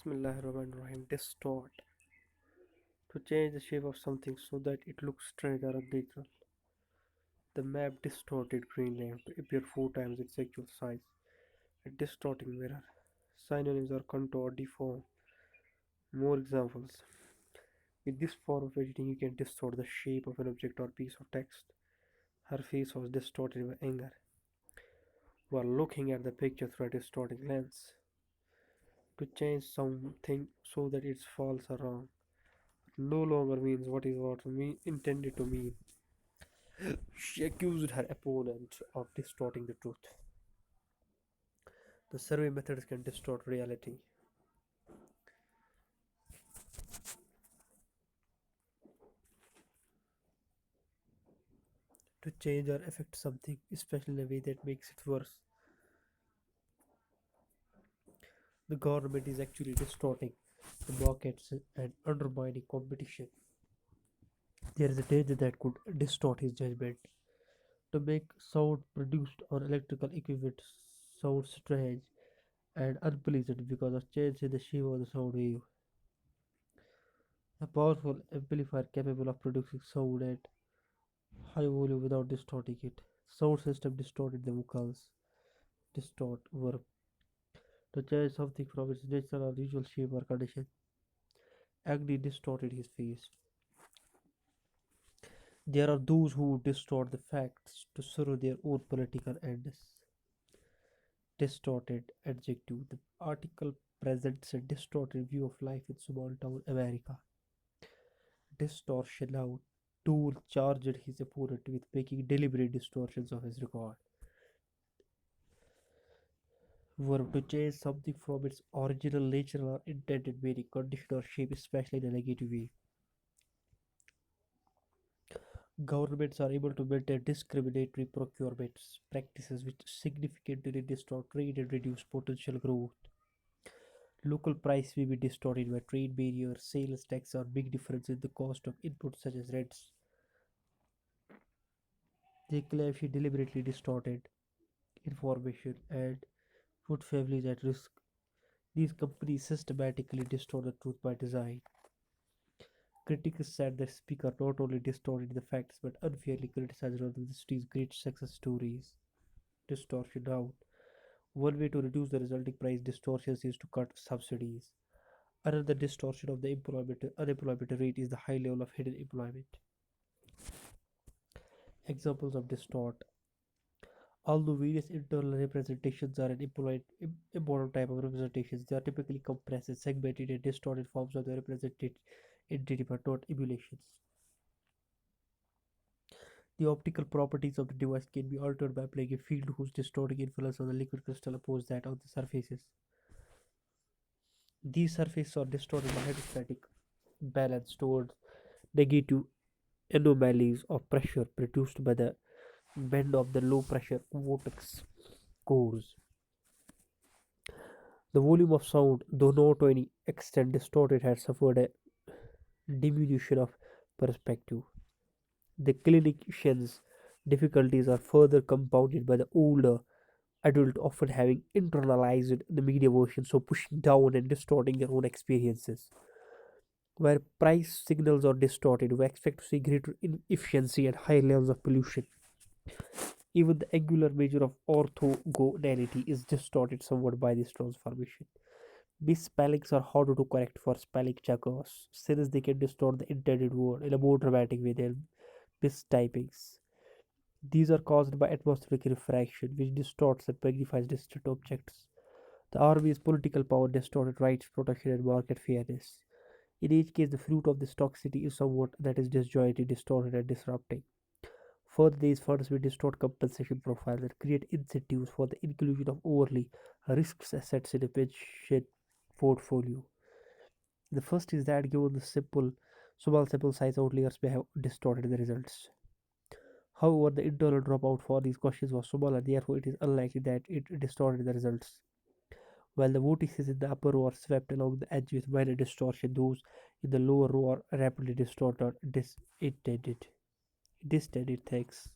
Bismillahirrahmanirrahim. Distort. To change the shape of something so that it looks strange or unnatural. The map distorted Greenland to appear 4 times its actual size. A distorting mirror. Synonyms are contour, deform. More examples. With this form of editing, you can distort the shape of an object or piece of text. Her face was distorted by anger while looking at the picture through a distorting lens. To change something so that it's false or wrong no longer means what intended to mean. She accused her opponent of distorting the truth. The survey methods can distort reality. To change or affect something, especially in a way that makes it worse. The government is actually distorting the markets and undermining competition. There is a danger that could distort his judgment. To make sound produced on electrical equipment sound strange and unpleasant because of change in the shape of the sound wave. A powerful amplifier capable of producing sound at high volume without distorting it. Sound system distorted the vocals. Distort verb to change something from its natural or usual shape or condition. Agni distorted his face. There are those who distort the facts to serve their own political ends. Distorted adjective. The article presents a distorted view of life in small town America. Distortion now. Tool charged his opponent with making deliberate distortions of his record. Verb to change something from its original nature or intended meaning, condition, or shape, especially in a negative way. Governments are able to maintain discriminatory procurement practices which significantly distort trade and reduce potential growth. Local price may be distorted by trade barriers, sales tax, or big difference in the cost of inputs such as rents. They claim she deliberately distorted information and put families at risk. These companies systematically distort the truth by design. Critics said the speaker not only distorted the facts but unfairly criticized one of the city's great success stories. Distortion out. One way to reduce the resulting price distortions is to cut subsidies. Another distortion of the unemployment rate is the high level of hidden employment. Examples of distort. Although various internal representations are an important type of representations, they are typically compressed, segmented, and distorted forms of the represented entity but not emulations. The optical properties of the device can be altered by applying a field whose distorting influence on the liquid crystal opposes that of the surfaces. These surfaces are distorted by hydrostatic balance towards negative anomalies of pressure produced by the bend of the low pressure vortex cores. The volume of sound, though not to any extent distorted, had suffered a diminution of perspective. The clinician's difficulties are further compounded by the older adult often having internalized the media version, so pushing down and distorting their own experiences. Where price signals are distorted, we expect to see greater inefficiency and higher levels of pollution. Even the angular measure of orthogonality is distorted somewhat by this transformation. Misspellings are harder to correct for spelling checkers, since they can distort the intended word in a more dramatic way than mistypings. These are caused by atmospheric refraction, which distorts and magnifies distant objects. The army's political power distorted rights, protection, and market fairness. In each case, the fruit of this toxicity is somewhat that is disjointed, distorted, and disrupting. Further, these funds will distort compensation profiles and create incentives for the inclusion of overly risked assets in a pension portfolio. The first is that given the small sample size, outliers may have distorted the results. However, the internal dropout for these questions was small and therefore it is unlikely that it distorted the results. While the vortices in the upper row are swept along the edge with minor distortion, those in the lower row are rapidly distorted or distended. Distended, thanks.